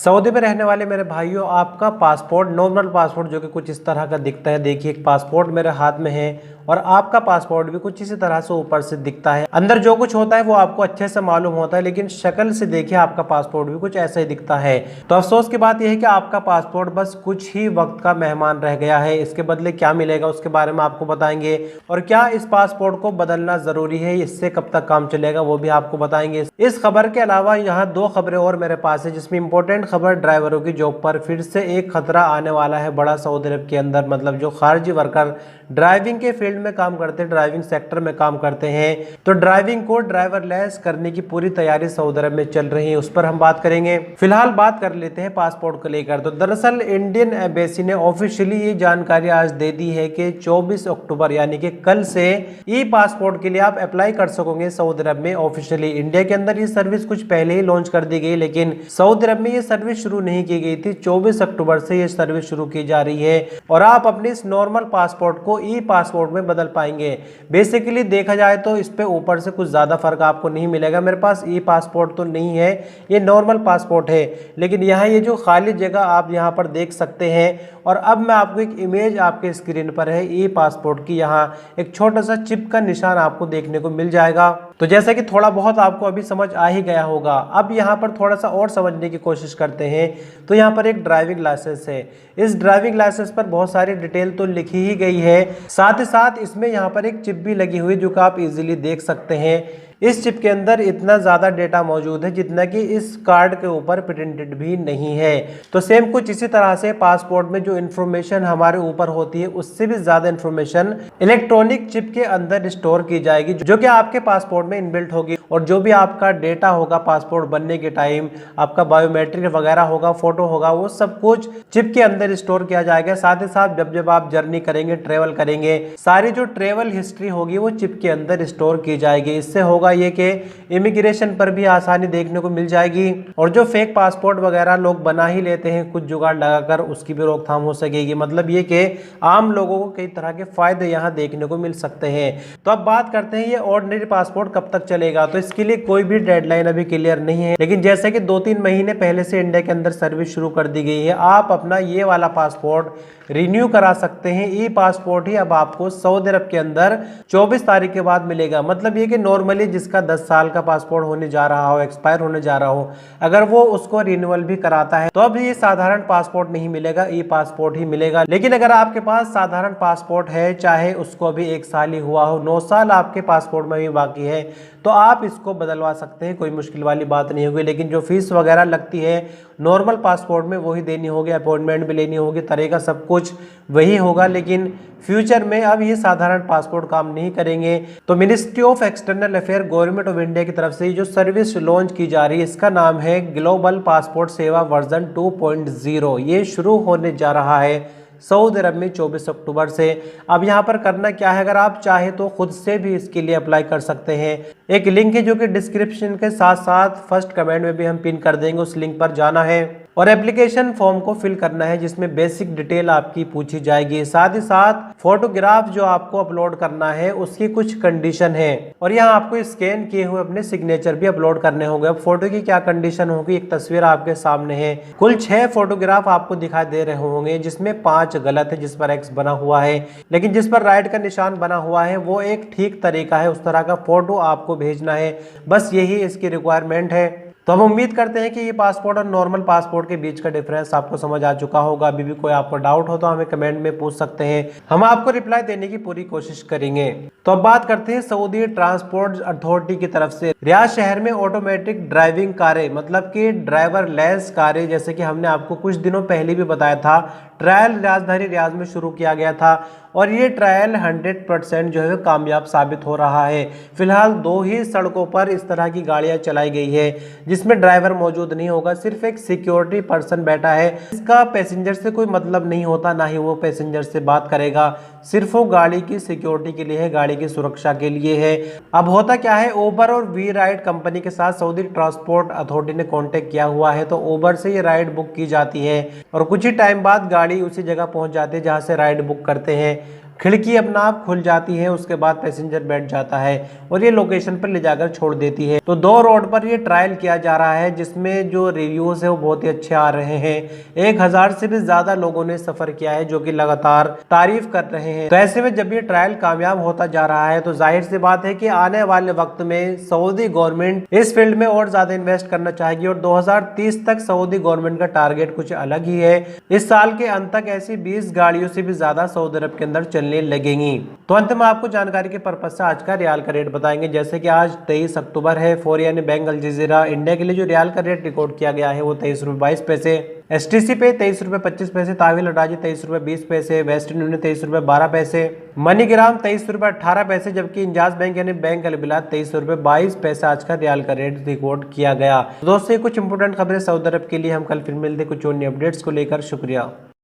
Saudi में रहने वाले मेरे भाइयों, आपका पासपोर्ट नॉर्मल पासपोर्ट जो कि कुछ इस तरह का दिखता है। देखिए, एक पासपोर्ट मेरे हाथ में है और आपका पासपोर्ट भी कुछ इसी तरह से ऊपर से दिखता है। अंदर जो कुछ होता है वो आपको अच्छे से मालूम होता है, लेकिन शक्ल से देखिए आपका पासपोर्ट भी कुछ ऐसा ही दिखता है। तो अफसोस की बात यह है कि आपका पासपोर्ट बस कुछ ही वक्त का मेहमान रह गया है। इसके बदले क्या मिलेगा उसके बारे में आपको बताएंगे, और क्या इस पासपोर्ट को बदलना जरूरी है, इससे कब तक काम चलेगा वो भी आपको बताएंगे। इस खबर के अलावा यहाँ दो खबरें और मेरे पास है, जिसमें इंपॉर्टेंट खबर ड्राइवरों की जॉब पर फिर से एक खतरा आने वाला है बड़ा सऊदी अरब के अंदर। मतलब जो खारजी वर्कर ड्राइविंग के फील्ड में काम करते हैं, ड्राइविंग सेक्टर में काम करते हैं, तो ड्राइविंग को ड्राइवरलेस करने की पूरी तैयारी सऊदी अरब में चल रही है। उस पर हम बात करेंगे। फिलहाल बात कर लेते हैं पासपोर्ट को लेकर। तो दरअसल इंडियन एम्बेसी ने ऑफिशियली ये जानकारी आज दे दी है कि 24 अक्टूबर यानी कि कल से ई पासपोर्ट के लिए आप अप्लाई कर सकोगे सऊदी अरब में ऑफिशियली। इंडिया के अंदर ये सर्विस कुछ पहले ही लॉन्च कर दी गई, लेकिन सऊदी अरब में ये सर्विस शुरू नहीं की गई थी। 24 अक्टूबर से ये सर्विस शुरू की जा रही है और आप अपने इस नॉर्मल पासपोर्ट को ई पासपोर्ट में बदल पाएंगे। बेसिकली देखा जाए तो इस पे ऊपर से कुछ ज्यादा फर्क आपको नहीं मिलेगा। मेरे पास ई पासपोर्ट तो नहीं है, ये नॉर्मल पासपोर्ट है, लेकिन यहाँ ये जो खाली जगह आप यहाँ पर देख सकते हैं, और अब मैं आपको एक इमेज आपके स्क्रीन पर है ई पासपोर्ट की। यहाँ एक छोटा सा चिप का निशान आपको देखने को मिल जाएगा। तो जैसा कि थोड़ा बहुत आपको अभी समझ आ ही गया होगा, अब यहाँ पर थोड़ा सा और समझने की कोशिश करते हैं। तो यहाँ पर एक ड्राइविंग लाइसेंस है। इस ड्राइविंग लाइसेंस पर बहुत सारी डिटेल तो लिखी ही गई है, साथ ही साथ इसमें यहाँ पर एक चिप भी लगी हुई है जो कि आप इजीली देख सकते हैं। इस चिप के अंदर इतना ज़्यादा डेटा मौजूद है जितना कि इस कार्ड के ऊपर प्रिंटेड भी नहीं है। तो सेम कुछ इसी तरह से पासपोर्ट में जो इन्फॉर्मेशन हमारे ऊपर होती है उससे भी ज़्यादा इन्फॉर्मेशन इलेक्ट्रॉनिक चिप के अंदर स्टोर की जाएगी, जो कि आपके पासपोर्ट में इनबिल्ट होगी। और जो भी आपका डेटा होगा पासपोर्ट बनने के टाइम, आपका बायोमेट्रिक वगैरह होगा, फोटो होगा, वो सब कुछ चिप के अंदर स्टोर किया जाएगा। साथ ही साथ जब जब आप जर्नी करेंगे, ट्रेवल करेंगे, सारी जो ट्रेवल हिस्ट्री होगी वो चिप के अंदर स्टोर की जाएगी। इससे होगा ये कि इमिग्रेशन पर भी आसानी देखने को मिल जाएगी, और जो फेक पासपोर्ट वगैरह लोग बना ही लेते हैं कुछ जुगाड़ लगाकर, उसकी भी रोकथाम हो सकेगी। मतलब ये कि आम लोगों को कई तरह के फायदे यहाँ देखने को मिल सकते हैं। तो अब बात करते हैं ये ऑर्डिनरी पासपोर्ट कब तक चलेगा। तो इसके लिए कोई भी डेडलाइन अभी क्लियर नहीं है, लेकिन जैसे कि 2-3 महीने पहले से इंडिया के अंदर सर्विस शुरू कर दी गई है। आप अपना ये वाला पासपोर्ट रिन्यू करा सकते हैं। ई पासपोर्ट ही अब आपको सऊदी अरब के अंदर 24 तारीख के बाद मिलेगा। मतलब ये कि नॉर्मली जिसका 10 साल का पासपोर्ट होने जा रहा हो, एक्सपायर होने जा रहा हो, अगर वो उसको रिन्यूअल भी कराता है तो अब ये साधारण पासपोर्ट नहीं मिलेगा, ई पासपोर्ट ही मिलेगा। लेकिन अगर आपके पास साधारण पासपोर्ट है, चाहे उसको अभी 1 साल ही हुआ हो, 9 साल आपके पासपोर्ट में भी बाकी है, तो आप इसको बदलवा सकते हैं। कोई मुश्किल वाली बात नहीं होगी। लेकिन जो फीस वगैरह लगती है नॉर्मल पासपोर्ट में वही देनी होगी, अपॉइंटमेंट भी लेनी होगी, तरीका सब कुछ वही होगा। लेकिन फ्यूचर में अब ये साधारण पासपोर्ट काम नहीं करेंगे। तो ministry of external affair government of India की तरफ से जो सर्विस लॉन्च की जा रही है, इसका नाम है ग्लोबल पासपोर्ट सेवा वर्जन 2.0। ये शुरू होने जा रहा है सऊदी अरब में 24 अक्टूबर से। अब यहाँ पर करना क्या है, अगर आप चाहे तो खुद से भी इसके लिए अप्लाई कर सकते हैं। एक लिंक है जो कि डिस्क्रिप्शन के साथ साथ फर्स्ट कमेंट में भी हम पिन कर देंगे, उस लिंक पर जाना है और एप्लीकेशन फॉर्म को फिल करना है, जिसमें बेसिक डिटेल आपकी पूछी जाएगी। साथ ही साथ फोटोग्राफ जो आपको अपलोड करना है उसकी कुछ कंडीशन है, और यहाँ आपको स्कैन किए हुए अपने सिग्नेचर भी अपलोड करने होंगे। अब फोटो की क्या कंडीशन होगी, एक तस्वीर आपके सामने है। कुल 6 फोटोग्राफ आपको दिखाई दे रहे होंगे, जिसमें 5 गलत है जिस पर एक्स बना हुआ है, लेकिन जिस पर राइट का निशान बना हुआ है वो एक ठीक तरीका है। उस तरह का फोटो आपको भेजना है, बस यही इसकी रिक्वायरमेंट है। तो हम उम्मीद करते हैं कि ये पासपोर्ट और नॉर्मल पासपोर्ट के बीच का डिफरेंस आपको समझ आ चुका होगा। अभी भी कोई आपको डाउट हो तो हमें कमेंट में पूछ सकते हैं, हम आपको रिप्लाई देने की पूरी कोशिश करेंगे। तो अब बात करते हैं सऊदी ट्रांसपोर्ट अथॉरिटी की तरफ से रियाद शहर में ऑटोमेटिक ड्राइविंग कारें, मतलब कि ड्राइवर लेस कारें, जैसे कि हमने आपको कुछ दिनों पहले भी बताया था, ट्रायल राजधानी रियाद में शुरू किया गया था, और ये ट्रायल 100% जो है कामयाब साबित हो रहा है। फिलहाल 2 ही सड़कों पर इस तरह की गाड़ियां चलाई गई है जिसमें ड्राइवर मौजूद नहीं होगा, सिर्फ एक सिक्योरिटी पर्सन बैठा है। इसका पैसेंजर से कोई मतलब नहीं होता, ना ही वो पैसेंजर से बात करेगा, सिर्फ वो गाड़ी की सिक्योरिटी के लिए है, गाड़ी की सुरक्षा के लिए है। अब होता क्या है, उबर और वी राइड कंपनी के साथ सऊदी ट्रांसपोर्ट अथॉरिटी ने कॉन्टेक्ट किया हुआ है। तो उबर से ये राइड बुक की जाती है और कुछ ही टाइम बाद गाड़ी उसी जगह पहुंच जाती है जहां से राइड बुक करते हैं। खिड़की अपना आप खुल जाती है, उसके बाद पैसेंजर बैठ जाता है और ये लोकेशन पर ले जाकर छोड़ देती है। तो 2 रोड पर ये ट्रायल किया जा रहा है, जिसमें जो रिव्यूज है वो बहुत ही अच्छे आ रहे हैं। 1000 से भी ज्यादा लोगों ने सफर किया है, जो कि लगातार तारीफ कर रहे हैं। तो ऐसे में जब ये ट्रायल कामयाब होता जा रहा है तो जाहिर सी बात है कि आने वाले वक्त में सऊदी गवर्नमेंट इस फील्ड में और ज्यादा इन्वेस्ट करना चाहेगी और 2030 तक सऊदी गवर्नमेंट का टारगेट कुछ अलग ही है। इस साल के अंत तक ऐसी 20 गाड़ियों से भी ज्यादा सऊदी अरब के अंदर चलने लगेंगी। तो अंत में आपको जानकारी के पर्पज से आज का रियाल का रेट बताएंगे। जैसे कि आज 23 अक्टूबर है, फॉर यानी बैंक अल जजीरा इंडिया के लिए जो रियाल का रेट रिकॉर्ड किया गया है वो 23 रुपये 22 पैसे, STC पे 23 रुपये 25 पैसे, ताविल अटाजी 23 रुपये 20 पैसे, वेस्टर्न यूनियन 23 रुपये 12 पैसे, मनीग्राम 23 रुपये 18 पैसे, जबकि इंजाज बैंक यानी बैंक अल बिलाद 23 रुपये 22 पैसे आज का रियाल का रेट रिकॉर्ड किया गया। दोस्तों कुछ इंपोर्टेंट खबरें सऊदी अरब के लिए, हम कल फिर मिलते कुछ अन्य अपडेट्स को लेकर। शुक्रिया।